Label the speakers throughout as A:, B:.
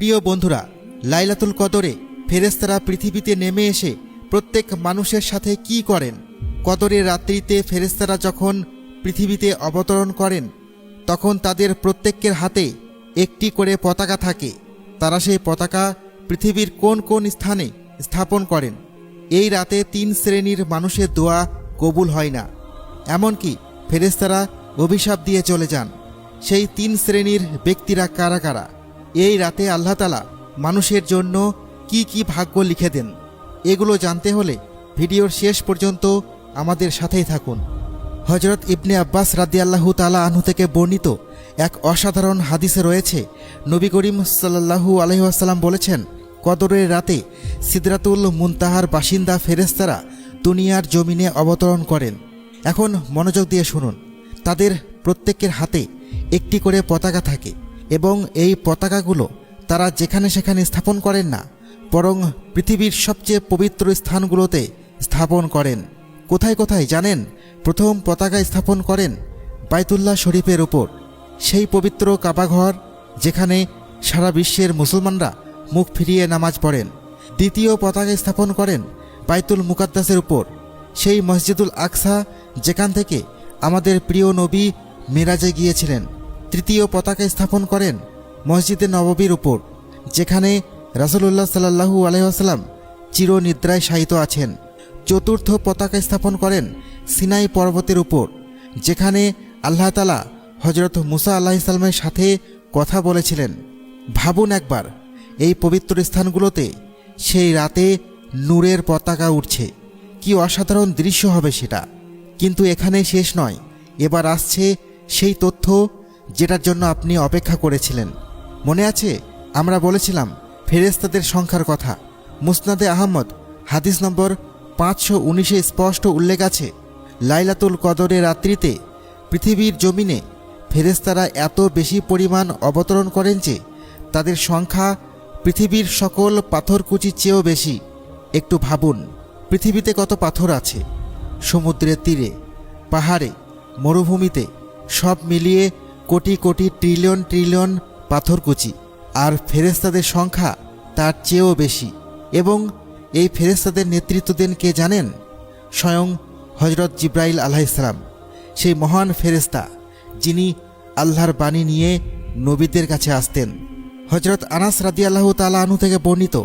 A: প্রিয় বন্ধুরা, লাইলাতুল কদরে ফেরেশতারা পৃথিবীতে নেমে এসে প্রত্যেক মানুষের সাথে কি করেন? কদরের রাত্রিতে ফেরেশতারা যখন পৃথিবীতে অবতরণ করেন তখন তাদের প্রত্যেকের হাতে একটি করে পতাকা থাকে। তারা সেই পতাকা পৃথিবীর কোন কোন স্থানে স্থাপন করেন। এই রাতে 3 শ্রেণীর মানুষের দোয়া কবুল হয় না, এমনকি ফেরেশতারা অভিশাপ দিয়ে চলে যান। সেই 3 শ্রেণীর ব্যক্তিরা কারা কারা? এই রাতে আল্লাহ তাআলা মানুষের জন্য কি কি ভাগ্য লিখে দেন, এগুলো জানতে হলে ভিডিওর শেষ পর্যন্ত আমাদের সাথেই থাকুন। হযরত ইবনে আব্বাস রাদিয়াল্লাহু তাআলা আনহু থেকে বর্ণিত এক অসাধারণ হাদিসে রয়েছে, নবী করিম সাল্লাল্লাহু আলাইহি ওয়াসাল্লাম বলেছেন, কদরের রাতে সিদরাতুল মুনতাহার বাসিন্দা ফেরেশতারা দুনিয়ার জমিনে অবতরণ করেন। এখন মনোযোগ দিয়ে শুনুন। তাদের প্রত্যেকের হাতে একটি করে পতাকা থাকে এবং এই পতাকাগুলো তারা যেখানে সেখানে স্থাপন করেন না, বরং পৃথিবীর সবচেয়ে পবিত্র স্থানগুলোতে স্থাপন করেন। কোথায় কোথায় জানেন? প্রথম পতাকা স্থাপন করেন বাইতুল্লাহ শরীফের উপর, সেই পবিত্র কাবাঘর যেখানে সারা বিশ্বের মুসলমানরা মুখ ফিরিয়ে নামাজ পড়েন। দ্বিতীয় পতাকা স্থাপন করেন বাইতুল মুকাদ্দাসের উপর, সেই মসজিদুল আকসা যেখান থেকে আমাদের প্রিয় নবী মেরাজে গিয়েছিলেন। তৃতীয় পতাকা স্থাপন করেন মসজিদে নববীর উপর, যেখানে রাসূলুল্লাহ সাল্লাল্লাহু আলাইহি ওয়াসাল্লাম চিরনিদ্রায় শায়িত আছেন। চতুর্থ পতাকা স্থাপন করেন সিনাই পর্বতের উপর, যেখানে আল্লাহ তাআলা হযরত মুসা আলাইহিস সালামের সাথে কথা বলেছিলেন। ভাবুন একবার, এই পবিত্র স্থানগুলোতে সেই রাতে নূরের পতাকা উঠছে, কি অসাধারণ দৃশ্য হবে সেটা। কিন্তু এখানে শেষ নয়, এবার আসছে সেই তথ্য যেটার জন্য আপনি অপেক্ষা করেছিলেন। মনে আছে আমরা বলেছিলাম ফেরেশতাদের সংখ্যার কথা। মুসনাদে আহমদ হাদিস নম্বর 519-এ স্পষ্ট উল্লেখ আছে, লাইলাতুল কদরের রাত্রিতে পৃথিবীর জমিনে ফেরেশতারা এত বেশি পরিমাণ অবতরণ করেন যে তাদের সংখ্যা পৃথিবীর সকল পাথরকুচির চেয়েও বেশি। একটু ভাবুন, পৃথিবীতে কত পাথর আছে, সমুদ্রের তীরে, পাহাড়ে, মরুভূমিতে, সব মিলিয়ে কোটি কোটি ট্রিলিয়ন ট্রিলিয়ন পাথরকুচি, আর ফেরেশতাদের সংখ্যা তার চেয়েও বেশি। এবং এই ফেরেশতাদের নেতৃত্ব দেন কে জানেন? স্বয়ং হযরত জিবরাইল আলাইহিস সালাম, সেই মহান ফেরেশতা যিনি আল্লাহর বাণী নিয়ে নবীদের কাছে আসতেন। হযরত আনাস রাদিয়াল্লাহু তাআলা আনহু থেকে বর্ণিত,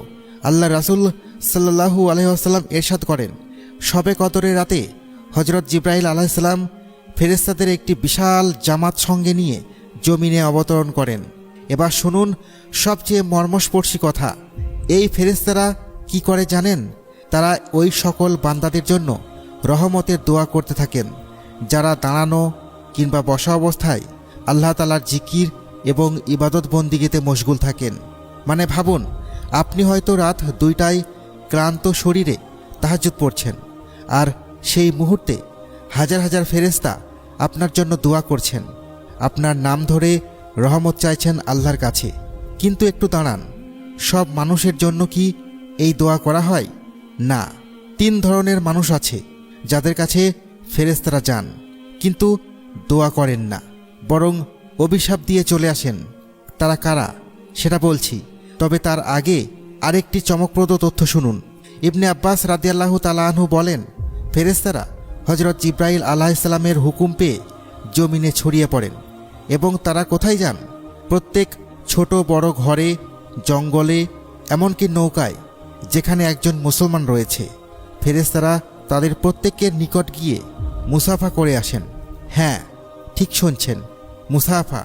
A: আল্লাহ রাসূল সাল্লাল্লাহু আলাইহি ওয়াসাল্লাম ইরশাদ করেন, শবে কদরের রাতে হযরত জিবরাইল আলাইহিস সালাম ফেরেশতাদের একটি বিশাল জামাত সঙ্গে নিয়ে জমিনে অবতরণ করেন। এবার শুনুন সবচেয়ে মর্মস্পর্শী কথা। এই ফেরেশতারা কি করে জানেন? তারা ওই সকল বান্দাদের জন্য রহমতের দোয়া করতে থাকেন যারা দাঁড়ানো কিংবা বসা অবস্থায় আল্লাহ তাআলার জিকির এবং ইবাদত বন্দিগিতে মশগুল থাকেন। মানে ভাবুন, আপনি হয়তো রাত 2টায় ক্লান্ত শরীরে তাহাজ্জুদ পড়ছেন, আর সেই মুহূর্তে হাজার হাজার ফেরেশতা আপনার জন্য দোয়া করছেন, আপনার নাম ধরে রহমত চাইছেন আল্লাহর কাছে। কিন্তু একটু দাঁড়ান, সব মানুষের জন্য কি এই দোয়া করা হয়? না। 3 ধরনের মানুষ আছে যাদের কাছে ফেরেশতারা যান কিন্তু দোয়া করেন না, বরং অভিশাপ দিয়ে চলে আসেন। তারা কারা সেটা বলছি, তবে তার আগে আরেকটি চমকপ্রদ তথ্য শুনুন। ইবনে আব্বাস রাদিয়াল্লাহু তাআলা আনহু বলেন, ফেরেশতারা হযরত জিবরাইল আলাইহিস সালামের হুকুম পেয়ে জমিনে ছড়িয়ে পড়েন এবং তারা কোথায় যান? প্রত্যেক ছোট বড় ঘরে, জঙ্গলে, এমনকি নৌকায় যেখানে একজন মুসলমান রয়েছে, ফেরেশতারা তাদের প্রত্যেকের নিকট গিয়ে মুসাফা করে আসেন। হ্যাঁ, ঠিক শুনছেন, মুসাফা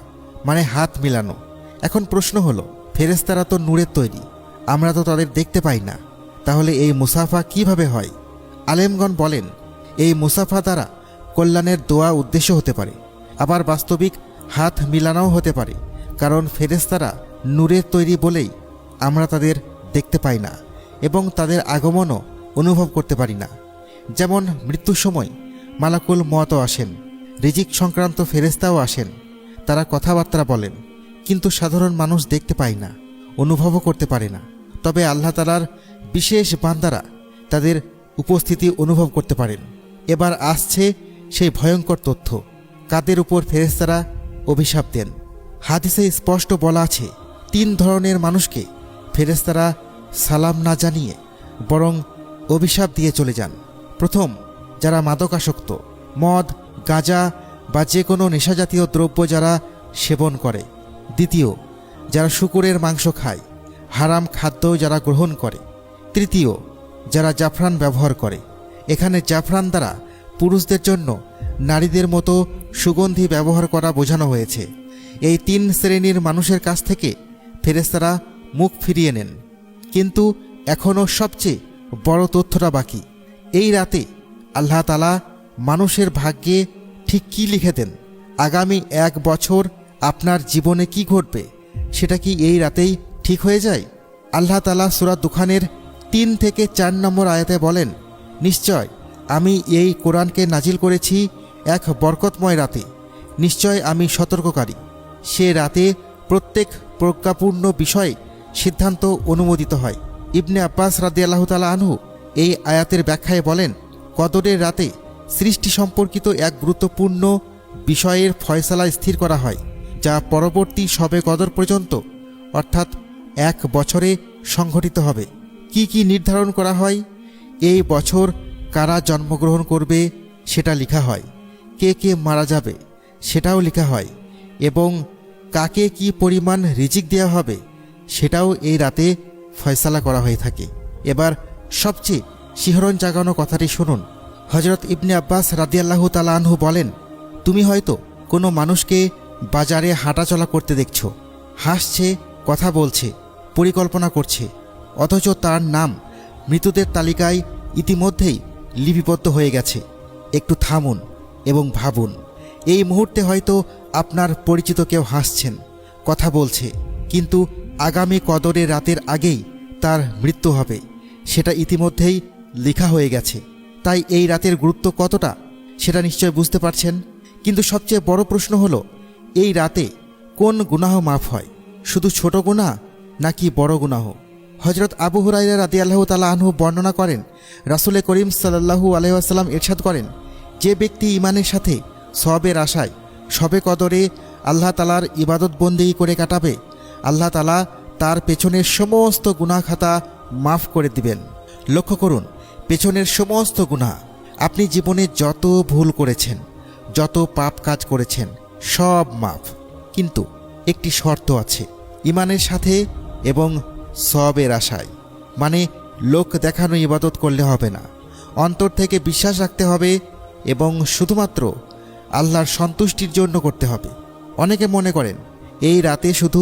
A: মানে হাত মিলানো। এখন প্রশ্ন হলো, ফেরেশতারা তো নূরের তৈরি, আমরা তো তাদের দেখতে পাই না, তাহলে এই মুসাফা কিভাবে হয়? আলেমগণ বলেন, এই মুসাফা দ্বারা কল্যাণের দোয়া উদ্দেশ্য হতে পারে, আবার বাস্তবিক হাত মিলানোও হতে পারে, কারণ ফেরেশতারা নূরের তৈরি বলেই আমরা তাদের দেখতে পাই না এবং তাদের আগমনও অনুভব করতে পারি না। যেমন মৃত্যুর সময় মালাকুল মওতও আসেন, রিজিক সংক্রান্ত ফেরেশতাও আসেন, তারা কথাবার্তা বলেন, কিন্তু সাধারণ মানুষ দেখতে পায় না, অনুভবও করতে পারে না। তবে আল্লাহ তাআলার বিশেষ বান্দারা তাদের উপস্থিতি অনুভব করতে পারেন। এবার আসছে সেই ভয়ঙ্কর তথ্য, কাদের উপর ফেরেশতারা অভিশাপ দেন। হাদিসে স্পষ্ট বলা আছে, তিন ধরনের মানুষকে ফেরেশতারা সালাম না জানিয়ে বরং অভিশাপ দিয়ে চলে যান। প্রথম, যারা মাদকাসক্ত, মদ, গাঁজা বা যে কোনো নেশাজাতীয় দ্রব্য যারা সেবন করে। দ্বিতীয়, যারা শূকরের মাংস খায়, হারাম খাদ্য যারা গ্রহণ করে। তৃতীয়, যারা জাফরান ব্যবহার করে। এখানে জাফরান দ্বারা পুরুষদের জন্য নারীদের মতো সুগন্ধি ব্যবহার করা বোঝানো হয়েছে। এই তিন শ্রেণীর মানুষের কাছ থেকে ফেরেশতারা মুখ ফিরিয়ে নেন। কিন্তু এখনও সবচেয়ে বড় তথ্যটা বাকি। এই রাতে আল্লাহ তাআলা মানুষের ভাগ্যে ঠিক কী লিখে দেন, আগামী 1 বছর আপনার জীবনে কি ঘটবে সেটা কি এই রাতেই ঠিক হয়ে যায়? আল্লাহ তাআলা সূরা দুখানের 3 থেকে 4 নম্বর আয়াতে বলেন, নিশ্চয় আমি এই কোরআনকে নাজিল করেছি এক বরকতময় রাতে। নিশ্চয় আমি সতর্ককারী। সে রাতে প্রত্যেক প্রজ্ঞাপূর্ণ বিষয়ে সিদ্ধান্ত অনুমোদিত হয়। ইবনে আব্বাস রাদিয়াল্লাহু তাআলা আনহু এই আয়াতের ব্যাখ্যায় বলেন, কদরের রাতে সৃষ্টি সম্পর্কিত এক গুরুত্বপূর্ণ বিষয়ের ফয়সালা স্থির করা হয়, যা পরবর্তী শবে কদর পর্যন্ত অর্থাৎ 1 বছরে সংঘটিত হবে। কি কি নির্ধারণ করা হয়? এই বছর কারা জন্মগ্রহণ করবে সেটা লেখা হয়, কে কে মারা যাবে সেটাও লেখা হয়, এবং কাকে কি পরিমাণ রিজিক দেওয়া হবে সেটাও এই রাতে ফয়সালা করা হয়ে থাকে। এবার সবচেয়ে শিহরণ জাগানো কথাটি শুনুন। হযরত ইবনে আব্বাস রাদিয়াল্লাহু তাআলা আনহু বলেন, তুমি হয়তো কোনো মানুষকে বাজারে হাঁটাচলা করতে দেখছো, হাসছে, কথা বলছে, পরিকল্পনা করছে, অথচ তার নাম মৃতদের তালিকায় ইতিমধ্যেই লিপিবদ্ধ হয়ে গেছে। একটু থামুন এবং ভাবুন, এই মুহূর্তে হয়তো আপনার পরিচিত কেউ হাসছেন, কথা বলছে, কিন্তু আগামী কদরের রাতের আগেই তার মৃত্যু হবে, সেটা ইতিমধ্যেই লেখা হয়ে গেছে। তাই এই রাতের গুরুত্ব কতটা সেটা নিশ্চয় বুঝতে পারছেন। কিন্তু সবচেয়ে বড় প্রশ্ন হলো, এই রাতে কোন গুনাহ মাফ হয়? শুধু ছোট গুনাহ নাকি বড় গুনাহ? হযরত আবু হুরায়রা রাদিয়াল্লাহু তাআলা আনহু বর্ণনা করেন, রাসূল করিম সাল্লাল্লাহু আলাইহি ওয়াসাল্লাম ইরশাদ করেন, যে ব্যক্তি ঈমানের সাথে সওয়াবের আশায় শবে কদরে আল্লাহ তাআলার ইবাদত বন্দেগী করে কাটাবে, আল্লাহ তাআলা তার পেছনের সমস্ত গুনাহ খাতা মাফ করে দিবেন। লক্ষ্য করুন, পেছনের সমস্ত গুনাহ, আপনি জীবনে যত ভুল করেছেন, যত পাপ কাজ করেছেন, সব মাফ। কিন্তু একটি শর্ত আছে, ঈমানের সাথে এবং সওয়াবের আশায়। মানে লোক দেখানো ইবাদত করলে হবে না, অন্তর থেকে বিশ্বাস রাখতে হবে এবং শুধুমাত্র আল্লাহর সন্তুষ্টির জন্য করতে হবে। অনেকে মনে করেন এই রাতে শুধু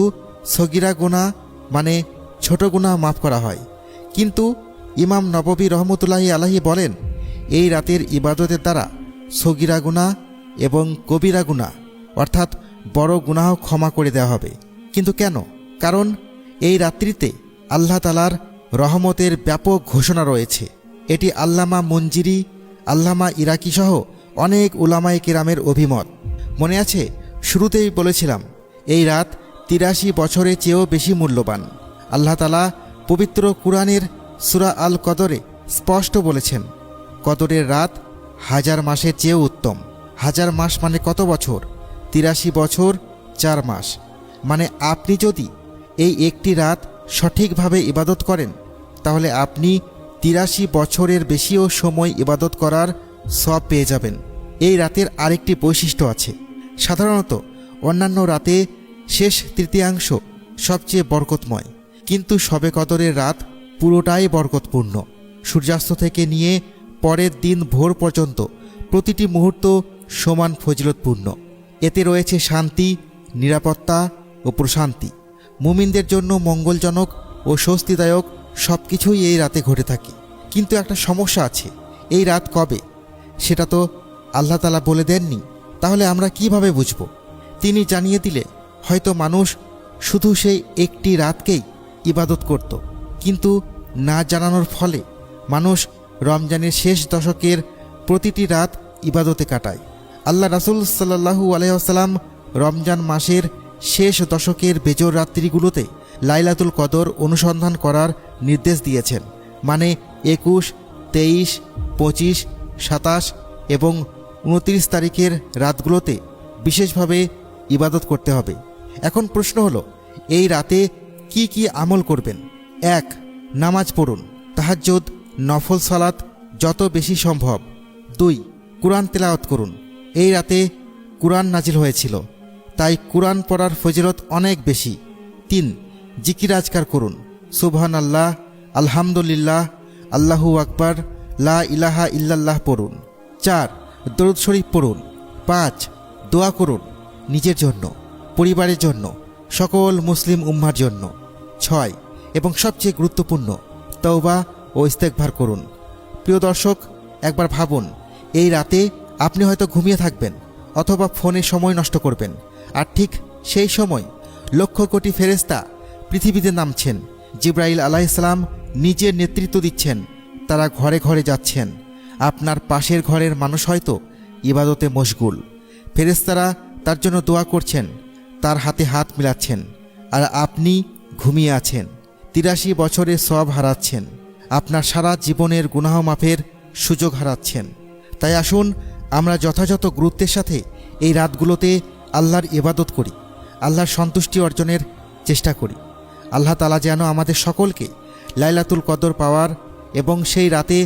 A: সগীরা গুনাহ মানে ছোট গুনাহ মাফ করা হয়, কিন্তু ইমাম নববী রহমতুল্লাহি আলাইহি বলেন, এই রাতের ইবাদতের দ্বারা সগীরা গুনাহ এবং কবিরা গুনাহ অর্থাৎ বড় গুনাহ ক্ষমা করে দেওয়া হবে। কিন্তু কেন? কারণ এই রাত্রিতে আল্লাহ তাআলার রহমতের ব্যাপক ঘোষণা রয়েছে। এটি আল্লামা মঞ্জিরি, আল্লামা ইরাকি সহ অনেক উলামায়ে কেরামের অভিমত। মনে আছে, শুরুতেই বলেছিলাম এই রাত 83 বছরের চেয়েও বেশি মূল্যবান। আল্লাহ তাআলা পবিত্র কুরআনের সূরা আল কদরে স্পষ্ট বলেছেন, কদরের রাত 1000 মাসের চেয়েও উত্তম। 1000 মাস মানে কত বছর? 83 বছর 4 মাস। মানে আপনি যদি এই একটি রাত সঠিকভাবে ইবাদত করেন, তাহলে আপনি 83 বছরের বেশিও সময় ইবাদত করার সওয়াব পেয়ে যাবেন। এই রাতের আরেকটি বৈশিষ্ট্য আছে। সাধারণত অন্যান্য রাতে শেষ তৃতীয়াংশ সবচেয়ে বরকতময়, কিন্তু শবে কদরের রাত পুরোটাই বরকতপূর্ণ। সূর্যাস্ত থেকে নিয়ে পরের দিন ভোর পর্যন্ত প্রতিটি মুহূর্ত সমান ফজিলতপূর্ণ। এতে রয়েছে শান্তি, নিরাপত্তা ও প্রশান্তি। মুমিনদের জন্য মঙ্গলজনক ও স্বস্তিদায়ক সব কিছুই এই রাতে ঘটে থাকে। কিন্তু একটা সমস্যা আছে, এই রাত কবে সেটা তো আল্লাহ তাআলা বলে দেননি। তাহলে আমরা কিভাবে বুঝব? তিনি জানিয়ে দিলে হয়তো মানুষ শুধু সেই একটি রাতকেই ইবাদত করত, কিন্তু না জানানোর ফলে মানুষ রমজানের শেষ দশকের প্রতিটি রাত ইবাদতে কাটায়। আল্লাহ রাসূল সাল্লাল্লাহু আলাইহি ওয়াসাল্লাম রমজান মাসের শেষ দশকের বেজর রাত্রিগুলোতে লাইলাতুল কদর অনুসন্ধান করার নির্দেশ দিয়েছেন। মানে 21, 23, 25, 27 এবং 29 তারিখের রাতগুলোতে বিশেষভাবে ইবাদত করতে হবে। এখন প্রশ্ন হলো, এই রাতে কি কি আমল করবেন? 1. নামাজ পড়ুন, তাহাজ্জুদ, নফল সালাত যত বেশি সম্ভব। 2. কুরআন তেলাওয়াত করুন। এই রাতে কুরআন নাজিল হয়েছিল, তাই কুরআন পড়ার ফজিলত অনেক বেশি। 3. জিকির আজকার করুন, সুবহানাল্লাহ, আলহামদুলিল্লাহ, আল্লাহু আকবার, লা ইলাহা ইল্লাল্লাহ পড়ুন। 4. দরুদ শরীফ পড়ুন। 5. দোয়া করুন, নিজের জন্য, পরিবারের জন্য, সকল মুসলিম উম্মার জন্য। 6. এবং সবচেয়ে গুরুত্বপূর্ণ, তওবা ও ইস্তেগফার করুন। প্রিয় দর্শক, একবার ভাবুন, এই রাতে আপনি হয়তো ঘুমিয়ে থাকবেন অথবা ফোনে সময় নষ্ট করবেন, আর ঠিক সেই সময় লক্ষ কোটি ফেরেশতা পৃথিবীতে নামছেন। জিবরাইল আলাইহিস সালাম নিজের নেতৃত্ব দিচ্ছেন, তারা ঘরে ঘরে যাচ্ছেন। আপনার পাশের ঘরের মানুষ হয়তো ইবাদতে মশগুল, ফেরেশতারা তার জন্য দোয়া করছেন, তার হাতে হাত মিলাচ্ছেন, আর আপনি ঘুমিয়ে আছেন, 83 বছরের সওয়াব হারাচ্ছেন, আপনার সারা জীবনের গুনাহ মাফের সুযোগ হারাচ্ছেন। তাই আসুন আমরা যথাযথ গুরুত্বের সাথে এই রাতগুলোতে আল্লাহর ইবাদত করি, আল্লাহর সন্তুষ্টি অর্জনের চেষ্টা করি। আল্লাহ তাআলা যেন আমাদের সকলকে লাইলাতুল কদর পাওয়ার এবং সেই রাতে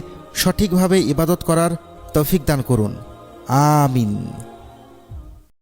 A: সঠিকভাবে ইবাদত করার তৌফিক দান করুন। আমিন।